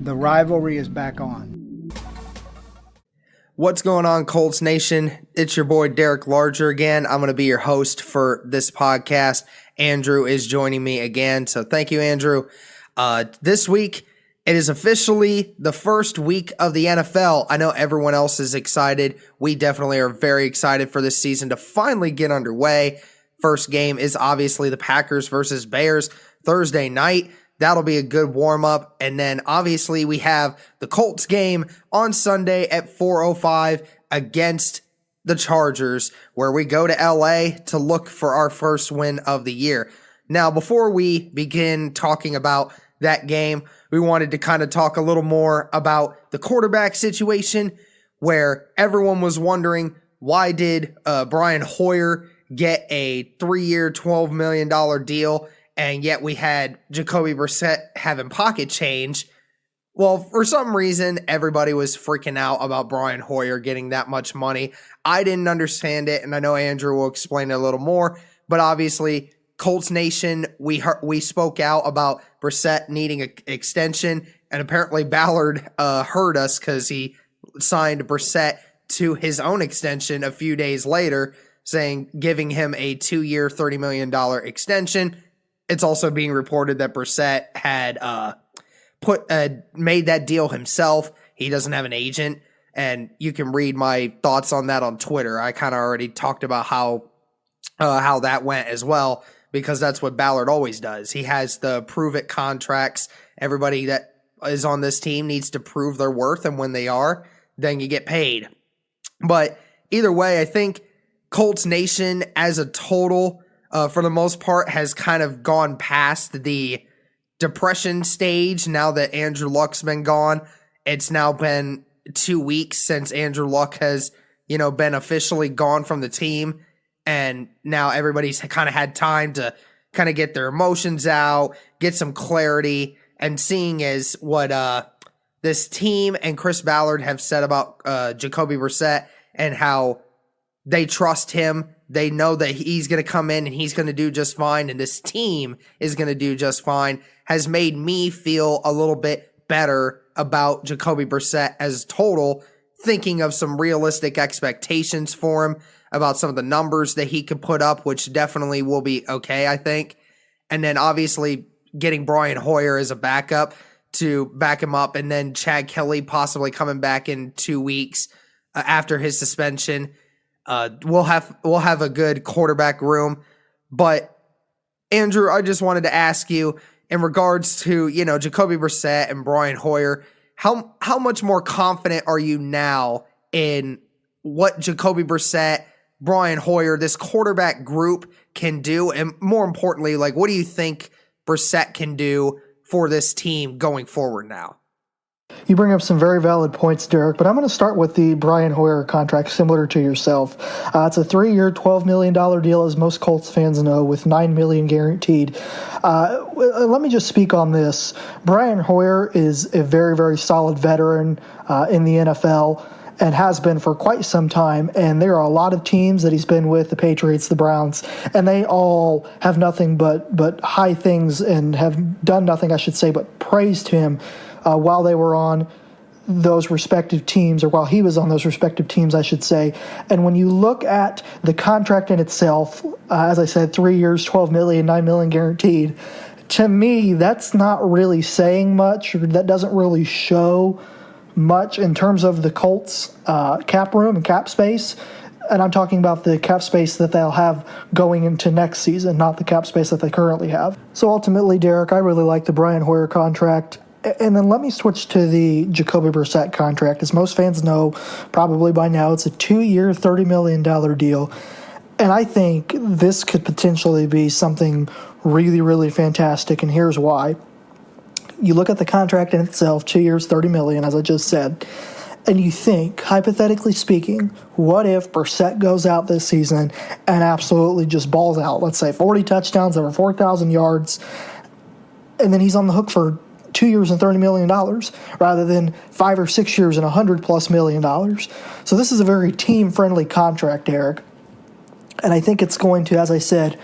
The rivalry is back on. What's going on, Colts Nation? It's your boy Derek Larger again. I'm going to be your host for this podcast. Andrew is joining me again, so thank you, Andrew. This week, it is officially the first week of the NFL. I know everyone else is excited. We definitely are very excited for this season to finally get underway. First game is obviously the Packers versus Bears Thursday night. That'll be a good warm-up. And then obviously we have the Colts game on Sunday at 4:05 against the Chargers, where we go to LA to look for our first win of the year. Now, before we begin talking about that game, we wanted to kind of talk a little more about the quarterback situation, where everyone was wondering, why did Brian Hoyer get a 3-year, $12 million deal, and yet we had Jacoby Brissett having pocket change? Well, for some reason, everybody was freaking out about Brian Hoyer getting that much money. I didn't understand it, and I know Andrew will explain it a little more, but obviously, Colts Nation, we spoke out about Brissett needing an extension, and apparently Ballard heard us because he signed Brissett to his own extension a few days later, giving him a 2-year, $30 million extension. It's also being reported that Brissett had made that deal himself. He doesn't have an agent, and you can read my thoughts on that on Twitter. I kind of already talked about how that went as well, because that's what Ballard always does. He has the prove-it contracts. Everybody that is on this team needs to prove their worth, and when they are, then you get paid. But either way, I think Colts Nation as a total, for the most part, has kind of gone past the depression stage now that Andrew Luck's been gone. It's now been 2 weeks since Andrew Luck has, been officially gone from the team. And now everybody's kind of had time to kind of get their emotions out, get some clarity, and seeing as what this team and Chris Ballard have said about Jacoby Brissett and how they trust him. They know that he's going to come in and he's going to do just fine, and this team is going to do just fine, has made me feel a little bit better about Jacoby Brissett as total, thinking of some realistic expectations for him, about some of the numbers that he could put up, which definitely will be okay, I think. And then obviously getting Brian Hoyer as a backup to back him up, and then Chad Kelly possibly coming back in 2 weeks after his suspension. We'll have a good quarterback room. But Andrew, I just wanted to ask you, in regards to, Jacoby Brissett and Brian Hoyer, how much more confident are you now in what Jacoby Brissett, Brian Hoyer, this quarterback group can do? And more importantly, what do you think Brissett can do for this team going forward now? You bring up some very valid points, Derek, but I'm going to start with the Brian Hoyer contract, similar to yourself. It's a 3-year, $12 million deal, as most Colts fans know, with $9 million guaranteed. Let me just speak on this. Brian Hoyer is a very, very solid veteran in the NFL, and has been for quite some time, and there are a lot of teams that he's been with, the Patriots, the Browns, and they all have nothing but high things, and have done nothing, I should say, but praised him while they were on those respective teams, or while he was on those respective teams, I should say. And when you look at the contract in itself, as I said, 3 years, $12 million, $9 million guaranteed, to me, that's not really saying much, or that doesn't really show much in terms of the Colts cap room and cap space. And I'm talking about the cap space that they'll have going into next season, not the cap space that they currently have. So ultimately, Derek, I really like the Brian Hoyer contract. And then let me switch to the Jacoby Brissett contract. As most fans know, probably by now, it's a 2-year, $30 million deal. And I think this could potentially be something really, really fantastic, and here's why. You look at the contract in itself, 2 years, $30 million, as I just said, and you think, hypothetically speaking, what if Brissett goes out this season and absolutely just balls out? Let's say 40 touchdowns, over 4,000 yards, and then he's on the hook for 2 years and $30 million rather than 5 or 6 years and $100+ million. So this is a very team-friendly contract, Eric. And I think it's going to, as I said,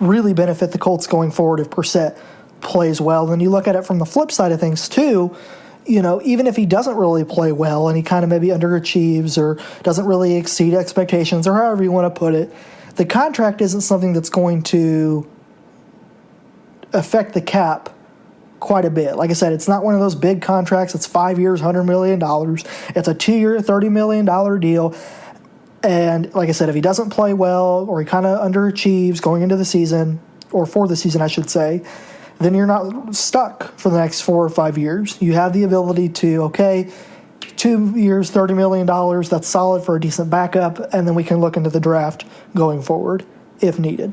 really benefit the Colts going forward if Brissett plays well. Then you look at it from the flip side of things too. even if he doesn't really play well and he kind of maybe underachieves or doesn't really exceed expectations or however you want to put it, the contract isn't something that's going to affect the cap quite a bit. Like I said, it's not one of those big contracts. It's 5 years, $100 million. It's a 2-year, $30 million deal. And like I said, if he doesn't play well or he kind of underachieves going into the season, or for the season, I should say, then you're not stuck for the next 4 or 5 years. You have the ability to, 2 years, $30 million, that's solid for a decent backup, and then we can look into the draft going forward if needed.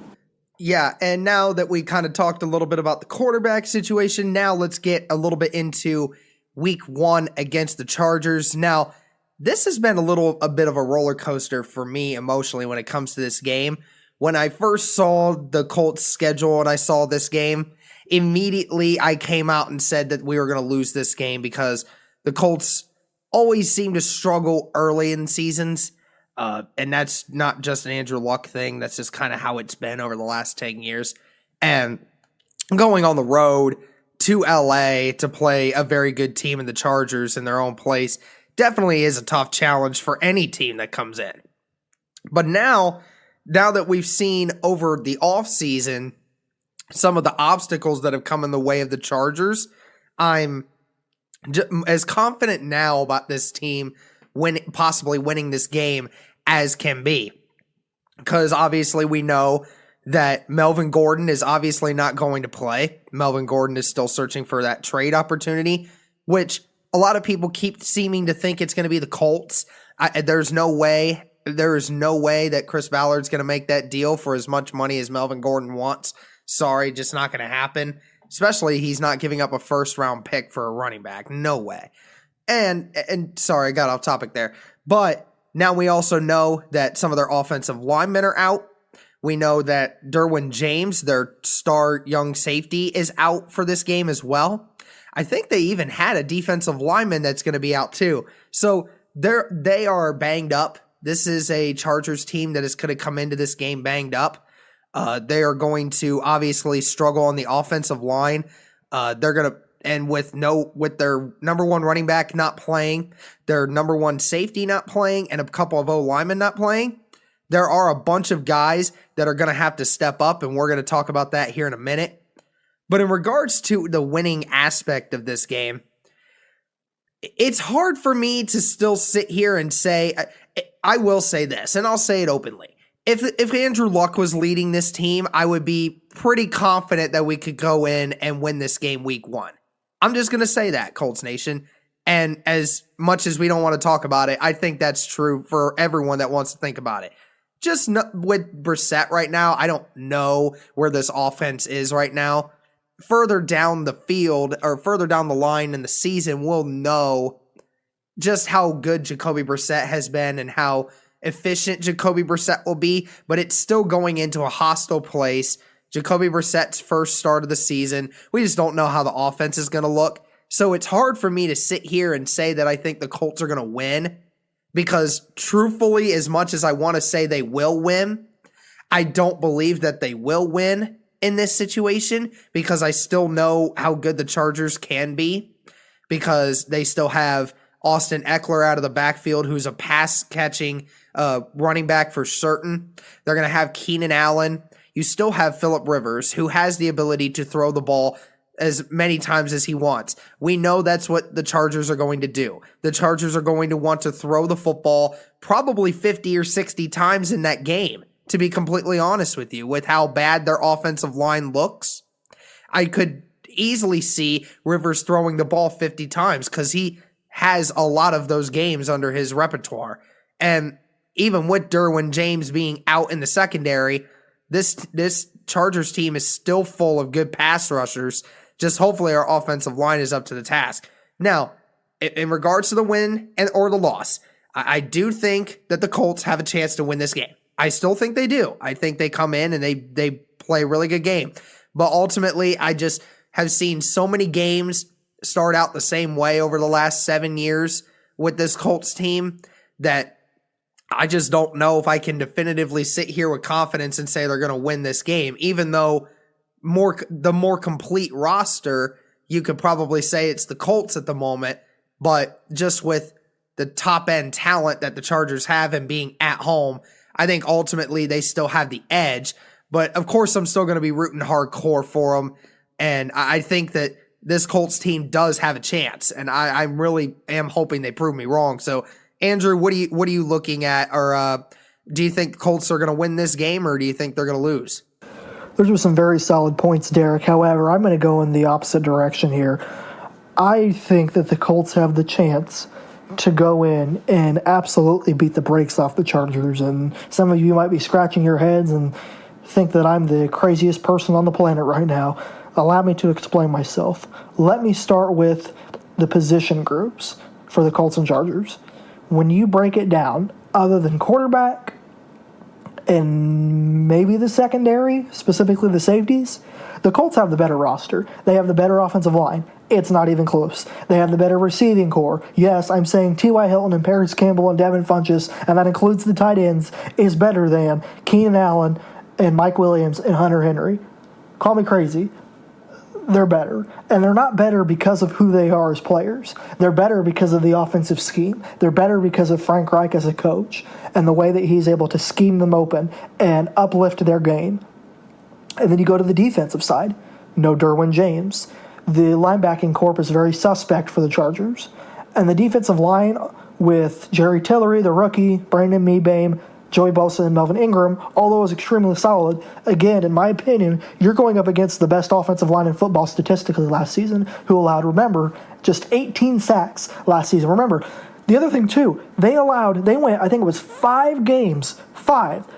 Yeah, and now that we kind of talked a little bit about the quarterback situation, now let's get a little bit into week 1 against the Chargers. Now, this has been a bit of a roller coaster for me emotionally when it comes to this game. When I first saw the Colts schedule and I saw this game, immediately I came out and said that we were going to lose this game because the Colts always seem to struggle early in seasons. And that's not just an Andrew Luck thing. That's just kind of how it's been over the last 10 years. And going on the road to LA to play a very good team in the Chargers in their own place definitely is a tough challenge for any team that comes in. But now that we've seen over the offseason some of the obstacles that have come in the way of the Chargers, I'm as confident now about this team possibly winning this game as can be. Because obviously we know that Melvin Gordon is obviously not going to play. Melvin Gordon is still searching for that trade opportunity, which a lot of people keep seeming to think it's going to be the Colts. There is no way that Chris Ballard's going to make that deal for as much money as Melvin Gordon wants. Sorry, just not going to happen. Especially he's not giving up a first-round pick for a running back. No way. And sorry, I got off topic there. But now we also know that some of their offensive linemen are out. We know that Derwin James, their star young safety, is out for this game as well. I think they even had a defensive lineman that's going to be out too. So they are banged up. This is a Chargers team that is going to come into this game banged up. They are going to obviously struggle on the offensive line. They're going to, and with their number one running back not playing, their number one safety not playing, and a couple of O-linemen not playing, there are a bunch of guys that are going to have to step up, and we're going to talk about that here in a minute. But in regards to the winning aspect of this game, it's hard for me to still sit here and say, I will say this, and I'll say it openly. If Andrew Luck was leading this team, I would be pretty confident that we could go in and win this game week 1. I'm just going to say that, Colts Nation. And as much as we don't want to talk about it, I think that's true for everyone that wants to think about it. Just with Brissett right now, I don't know where this offense is right now. Further down the field or further down the line in the season, we'll know just how good Jacoby Brissett has been and how efficient Jacoby Brissett will be, but it's still going into a hostile place. Jacoby Brissett's first start of the season. We just don't know how the offense is going to look. So it's hard for me to sit here and say that I think the Colts are going to win because truthfully, as much as I want to say they will win, I don't believe that they will win in this situation because I still know how good the Chargers can be because they still have Austin Eckler out of the backfield, who's a pass-catching running back for certain. They're going to have Keenan Allen. You still have Phillip Rivers, who has the ability to throw the ball as many times as he wants. We know that's what the Chargers are going to do. The Chargers are going to want to throw the football probably 50 or 60 times in that game, to be completely honest with you, with how bad their offensive line looks. I could easily see Rivers throwing the ball 50 times because he has a lot of those games under his repertoire. And even with Derwin James being out in the secondary, this Chargers team is still full of good pass rushers. Just hopefully our offensive line is up to the task. Now, in regards to the win or the loss, I do think that the Colts have a chance to win this game. I still think they do. I think they come in and they play a really good game. But ultimately, I just have seen so many games start out the same way over the last 7 years with this Colts team that I just don't know if I can definitively sit here with confidence and say they're going to win this game, even though the more complete roster, you could probably say it's the Colts at the moment, but just with the top end talent that the Chargers have and being at home, I think ultimately they still have the edge. But of course, I'm still going to be rooting hardcore for them. And I think that this Colts team does have a chance. And I really am hoping they prove me wrong. So, Andrew, what are you looking at? Or do you think the Colts are going to win this game, or do you think they're going to lose? Those were some very solid points, Derek. However, I'm going to go in the opposite direction here. I think that the Colts have the chance to go in and absolutely beat the brakes off the Chargers. And some of you might be scratching your heads and think that I'm the craziest person on the planet right now. Allow me to explain myself. Let me start with the position groups for the Colts and Chargers. When you break it down, other than quarterback and maybe the secondary, specifically the safeties, the Colts have the better roster. They have the better offensive line. It's not even close. They have the better receiving core. Yes, I'm saying T.Y. Hilton and Paris Campbell and Devin Funchess, and that includes the tight ends, is better than Keenan Allen and Mike Williams and Hunter Henry. Call me crazy. They're better. And they're not better because of who they are as players. They're better because of the offensive scheme. They're better because of Frank Reich as a coach and the way that he's able to scheme them open and uplift their game. And then you go to the defensive side. No Derwin James. The linebacking corp is very suspect for the Chargers. And the defensive line with Jerry Tillery, the rookie, Brandon Mebane, Joey Bosa, and Melvin Ingram, although it was extremely solid, again, in my opinion, you're going up against the best offensive line in football statistically last season, who allowed, remember, just 18 sacks last season. Remember, the other thing, too, they went, I think it was 5 games,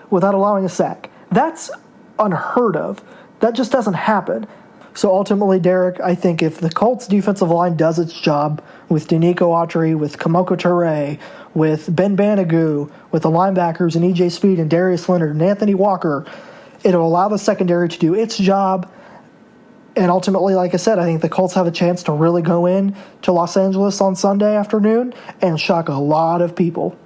without allowing a sack. That's unheard of. That just doesn't happen. So ultimately, Derek, I think if the Colts defensive line does its job with Denico Autry, with Kamoko Toure, with Ben Banagoo, with the linebackers and E.J. Speed and Darius Leonard and Anthony Walker, it'll allow the secondary to do its job. And ultimately, like I said, I think the Colts have a chance to really go in to Los Angeles on Sunday afternoon and shock a lot of people.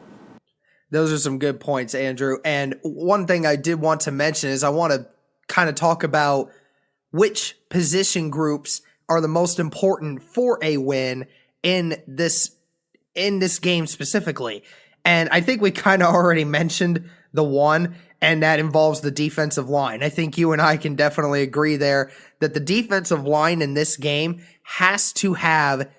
Those are some good points, Andrew. And one thing I did want to mention is I want to kind of talk about which position groups are the most important for a win in this game specifically. And I think we kind of already mentioned the one, and that involves the defensive line. I think you and I can definitely agree there that the defensive line in this game has to have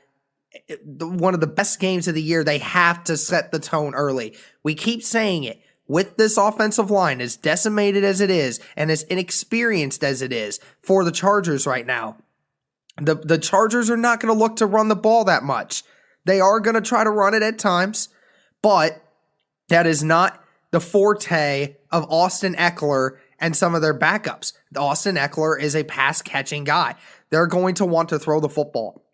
one of the best games of the year. They have to set the tone early. We keep saying it. With this offensive line, as decimated as it is and as inexperienced as it is for the Chargers right now, the Chargers are not going to look to run the ball that much. They are going to try to run it at times, but that is not the forte of Austin Eckler and some of their backups. Austin Eckler is a pass-catching guy. They're going to want to throw the football.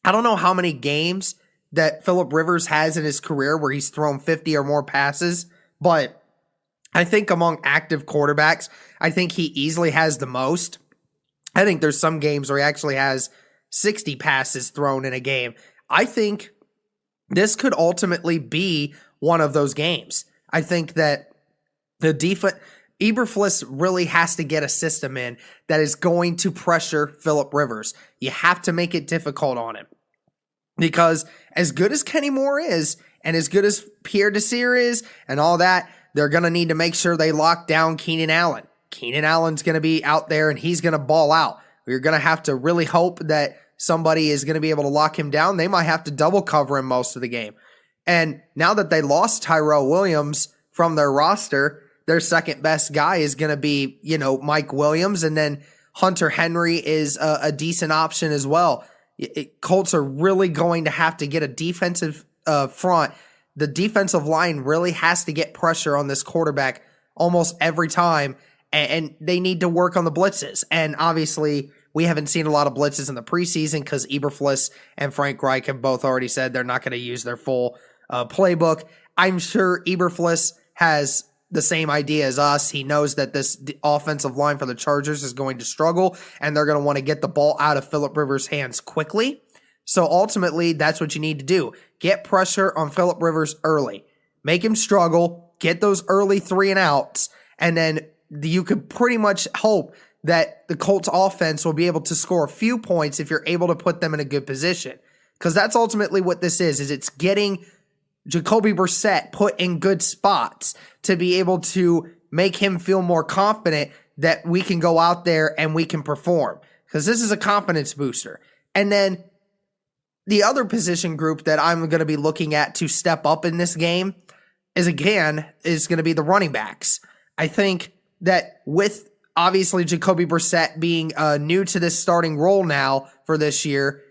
I don't know how many games that Phillip Rivers has in his career where he's thrown 50 or more passes, but I think among active quarterbacks, I think he easily has the most. I think there's some games where he actually has 60 passes thrown in a game. I think this could ultimately be one of those games. I think that the defense, Eberflus really has to get a system in that is going to pressure Phillip Rivers. You have to make it difficult on him. Because as good as Kenny Moore is, and as good as Pierre Desir is, and all that, they're going to need to make sure they lock down Keenan Allen. Keenan Allen's going to be out there, and he's going to ball out. We're going to have to really hope that somebody is going to be able to lock him down. They might have to double cover him most of the game. And now that they lost Tyrell Williams from their roster, their second best guy is going to be, Mike Williams, and then Hunter Henry is a decent option as well. Colts are really going to have to get a defensive front. The defensive line really has to get pressure on this quarterback almost every time, and they need to work on the blitzes. And obviously, we haven't seen a lot of blitzes in the preseason because Eberflus and Frank Reich have both already said they're not going to use their full playbook. I'm sure Eberflus has the same idea as us. He knows that this offensive line for the Chargers is going to struggle, and they're going to want to get the ball out of Phillip Rivers' hands quickly. So ultimately, that's what you need to do. Get pressure on Phillip Rivers early. Make him struggle. Get those early 3 and outs. And then you could pretty much hope that the Colts offense will be able to score a few points if you're able to put them in a good position. Because that's ultimately what this is it's getting Jacoby Brissett put in good spots to be able to make him feel more confident that we can go out there and we can perform. Because this is a confidence booster. And then the other position group that I'm going to be looking at to step up in this game is going to be the running backs. I think that with obviously Jacoby Brissett being new to this starting role now for this year,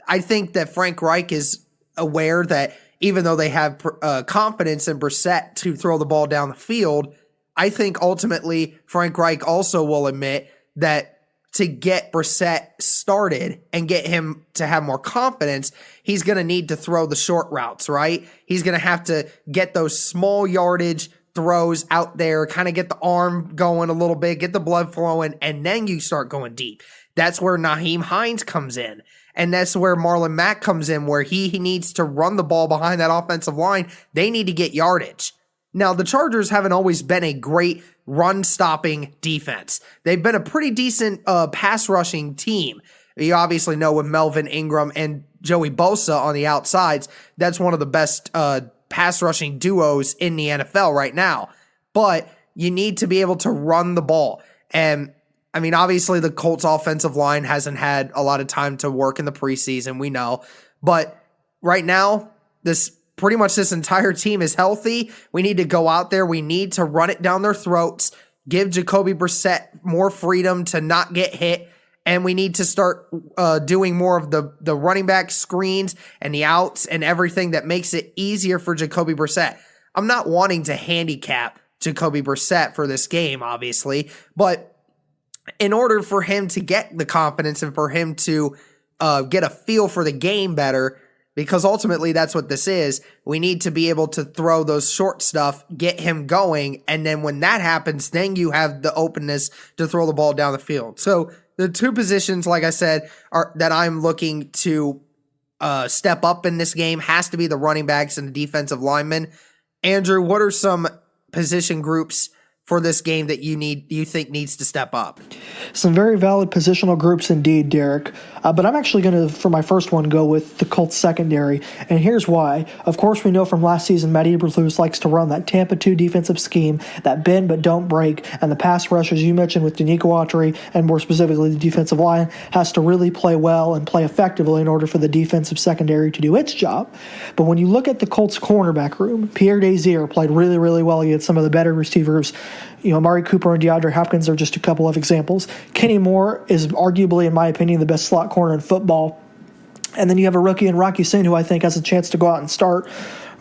I think that Frank Reich is aware that even though they have confidence in Brissett to throw the ball down the field, I think ultimately Frank Reich also will admit that to get Brissett started and get him to have more confidence, he's going to need to throw the short routes, right? He's going to have to get those small yardage throws out there, kind of get the arm going a little bit, get the blood flowing, and then you start going deep. That's where Nyheim Hines comes in. And that's where Marlon Mack comes in, where he needs to run the ball behind that offensive line. They need to get yardage. Now, the Chargers haven't always been a great run-stopping defense. They've been a pretty decent pass-rushing team. You obviously know with Melvin Ingram and Joey Bosa on the outsides, that's one of the best pass-rushing duos in the NFL right now. But you need to be able to run the ball. And, I mean, obviously the Colts offensive line hasn't had a lot of time to work in the preseason, we know. But right now, pretty much this entire team is healthy. We need to go out there. We need to run it down their throats, give Jacoby Brissett more freedom to not get hit, and we need to start doing more of the running back screens and the outs and everything that makes it easier for Jacoby Brissett. I'm not wanting to handicap Jacoby Brissett for this game, obviously, but in order for him to get the confidence and for him to get a feel for the game better, because ultimately that's what this is. We need to be able to throw those short stuff, get him going, and then when that happens, then you have the openness to throw the ball down the field. So the two positions, like I said, that I'm looking to step up in this game has to be the running backs and the defensive linemen. Andrew, what are some position groups for this game that you think needs to step up? Some very valid positional groups indeed, Derek. But I'm actually going to, for my first one, go with the Colts secondary. And here's why. Of course, we know from last season, Matt Eberflus likes to run that Tampa 2 defensive scheme, that bend but don't break, and the pass rush, as you mentioned, with Danico Autry, and more specifically the defensive line, has to really play well and play effectively in order for the defensive secondary to do its job. But when you look at the Colts cornerback room, Pierre Desir played really, really well against some of the better receivers. Amari Cooper and DeAndre Hopkins are just a couple of examples. Kenny Moore is arguably, in my opinion, the best slot corner in football. And then you have a rookie in Rocky Soon who I think has a chance to go out and start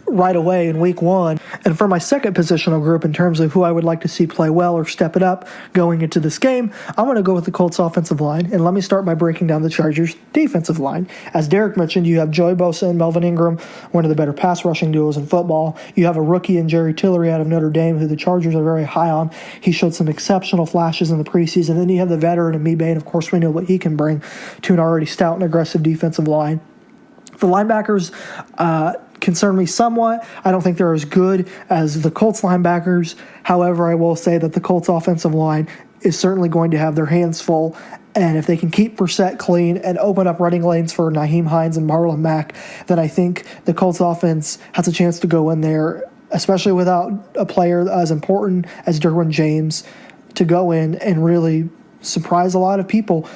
right away in week one. And for my second positional group, in terms of who I would like to see play well or step it up going into this game, I'm going to go with the Colts offensive line. And let me start by breaking down the Chargers defensive line. As Derek mentioned, you have Joey Bosa and Melvin Ingram, one of the better pass rushing duos in football. You have a rookie in Jerry Tillery out of Notre Dame, who the Chargers are very high on. He showed some exceptional flashes in the preseason. Then you have the veteran in Mebane. Of course, we know what he can bring to an already stout and aggressive defensive line. The linebackers concern me somewhat. I don't think they're as good as the Colts linebackers. However, I will say that the Colts offensive line is certainly going to have their hands full. And if they can keep Brissett clean and open up running lanes for Nyheim Hines and Marlon Mack, then I think the Colts offense has a chance to go in there, especially without a player as important as Derwin James, to go in and really surprise a lot of people.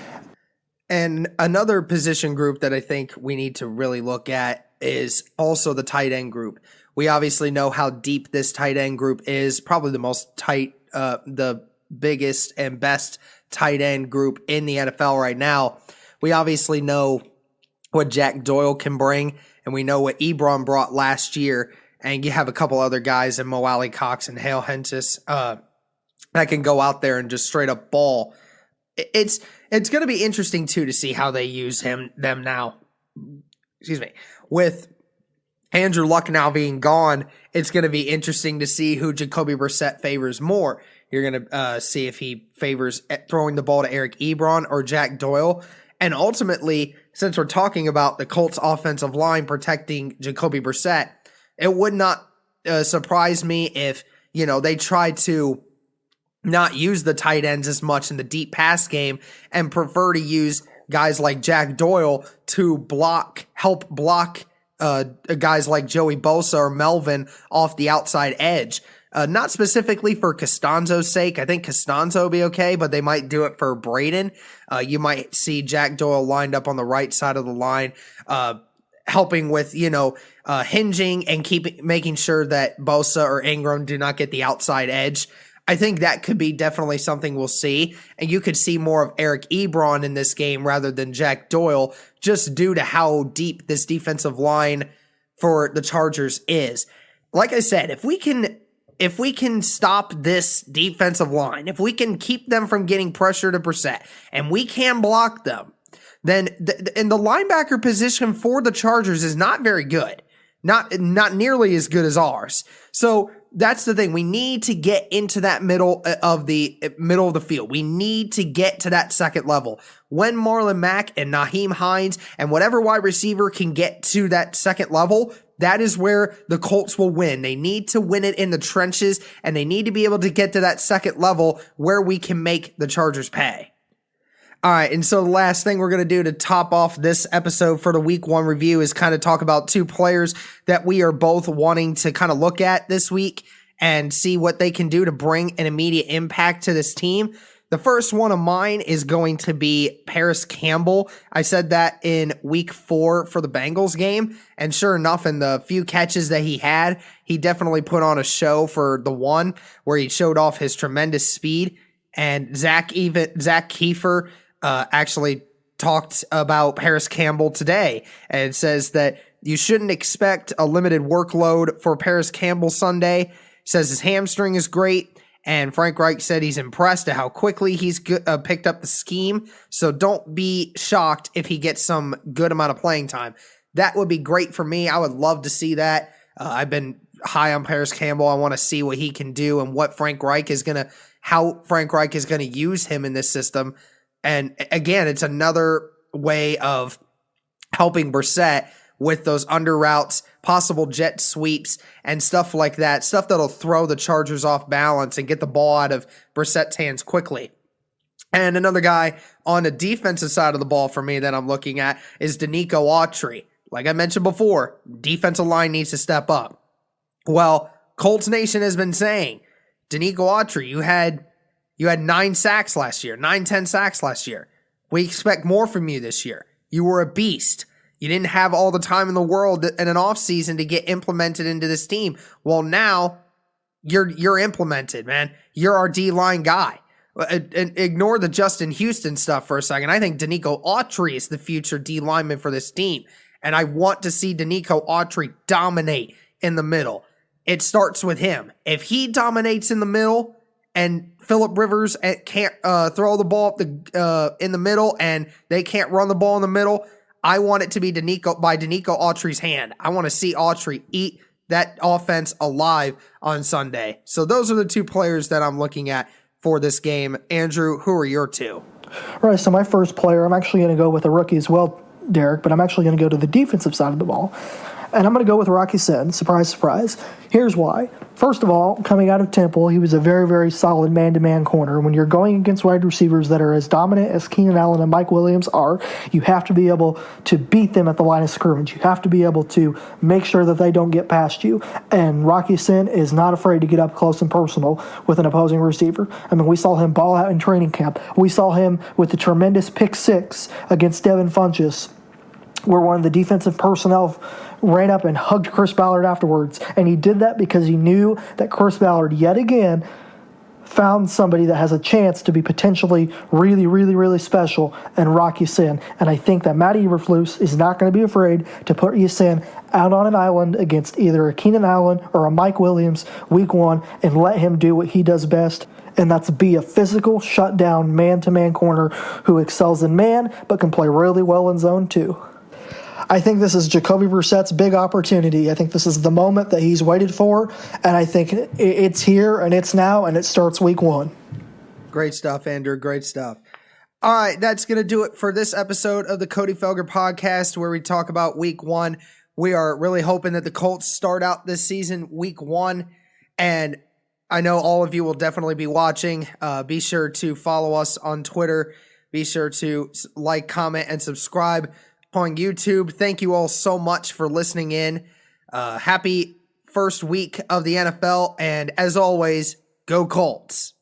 And another position group that I think we need to really look at is also the tight end group. We obviously know how deep this tight end group is, probably the most tight, the biggest and best tight end group in the NFL right now. We obviously know what Jack Doyle can bring, and we know what Ebron brought last year, and you have a couple other guys in Mo Alley Cox and Hale Hentis that can go out there and just straight up ball. It's going to be interesting, too, to see how they use them now. Excuse me. With Andrew Luck now being gone, it's going to be interesting to see who Jacoby Brissett favors more. You're going to see if he favors throwing the ball to Eric Ebron or Jack Doyle. And ultimately, since we're talking about the Colts offensive line protecting Jacoby Brissett, it would not surprise me if, they try to not use the tight ends as much in the deep pass game and prefer to use guys like Jack Doyle to help block guys like Joey Bosa or Melvin off the outside edge. Not specifically for Costanzo's sake. I think Costanzo will be okay, but they might do it for Braden. You might see Jack Doyle lined up on the right side of the line, helping with, hinging and making sure that Bosa or Ingram do not get the outside edge. I think that could be definitely something we'll see. And you could see more of Eric Ebron in this game rather than Jack Doyle, just due to how deep this defensive line for the Chargers is. Like I said, if we can stop this defensive line, if we can keep them from getting pressure to Brissett, and we can block them, then and the linebacker position for the Chargers is not very good. Not nearly as good as ours. So that's the thing. We need to get into that middle of the field. We need to get to that second level. When Marlon Mack and Nyheim Hines and whatever wide receiver can get to that second level, that is where the Colts will win. They need to win it in the trenches, and they need to be able to get to that second level where we can make the Chargers pay. All right, and so the last thing we're going to do to top off this episode for the Week 1 review is kind of talk about two players that we are both wanting to kind of look at this week and see what they can do to bring an immediate impact to this team. The first one of mine is going to be Paris Campbell. I said that in Week 4 for the Bengals game, and sure enough, in the few catches that he had, he definitely put on a show for the one where he showed off his tremendous speed. And Zach Kiefer actually talked about Paris Campbell today, and says that you shouldn't expect a limited workload for Paris Campbell Sunday. Says his hamstring is great, and Frank Reich said he's impressed at how quickly he's picked up the scheme, so don't be shocked if he gets some good amount of playing time. That would be great for me. I would love to see that. I've been high on Paris Campbell. I want to see what he can do and how Frank Reich is going to use him in this system. And again, it's another way of helping Brissett with those under routes, possible jet sweeps, and stuff like that. Stuff that'll throw the Chargers off balance and get the ball out of Brissett's hands quickly. And another guy on the defensive side of the ball for me that I'm looking at is Danico Autry. Like I mentioned before, defensive line needs to step up. Well, Colts Nation has been saying, Danico Autry, you had 9 sacks last year, 10 sacks last year. We expect more from you this year. You were a beast. You didn't have all the time in the world in an offseason to get implemented into this team. Well, now you're implemented, man. You're our D-line guy. And ignore the Justin Houston stuff for a second. I think Danico Autry is the future D-lineman for this team. And I want to see Danico Autry dominate in the middle. It starts with him. If he dominates in the middle and Phillip Rivers can't throw the ball up in the middle and they can't run the ball in the middle, I want it to be Danico Autry's hand. I want to see Autry eat that offense alive on Sunday. So those are the two players that I'm looking at for this game. Andrew, who are your two? All right, so my first player, I'm actually going to go with a rookie as well, Derek, but I'm actually going to go to the defensive side of the ball. And I'm going to go with Rocky Sin. Surprise, surprise. Here's why. First of all, coming out of Temple, he was a very, very solid man-to-man corner. When you're going against wide receivers that are as dominant as Keenan Allen and Mike Williams are, you have to be able to beat them at the line of scrimmage. You have to be able to make sure that they don't get past you. And Rocky Sin is not afraid to get up close and personal with an opposing receiver. I mean, we saw him ball out in training camp. We saw him with the tremendous pick six against Devin Funchess, where one of the defensive personnel ran up and hugged Chris Ballard afterwards. And he did that because he knew that Chris Ballard, yet again, found somebody that has a chance to be potentially really, really, really special and Rocky Sin. And I think that Matty Eberflus is not going to be afraid to put Sin out on an island against either a Keenan Allen or a Mike Williams Week 1 and let him do what he does best. And that's be a physical, shutdown, man-to-man corner who excels in man but can play really well in zone too. I think this is Jacoby Brissett's big opportunity. I think this is the moment that he's waited for, and I think it's here and it's now, and it starts Week 1. Great stuff, Andrew. Great stuff. All right, that's going to do it for this episode of the Cody Felger Podcast, where we talk about Week 1. We are really hoping that the Colts start out this season Week 1 and I know all of you will definitely be watching. Be sure to follow us on Twitter. Be sure to like, comment, and subscribe on YouTube. Thank you all so much for listening in. Happy first week of the NFL, and as always, go Colts.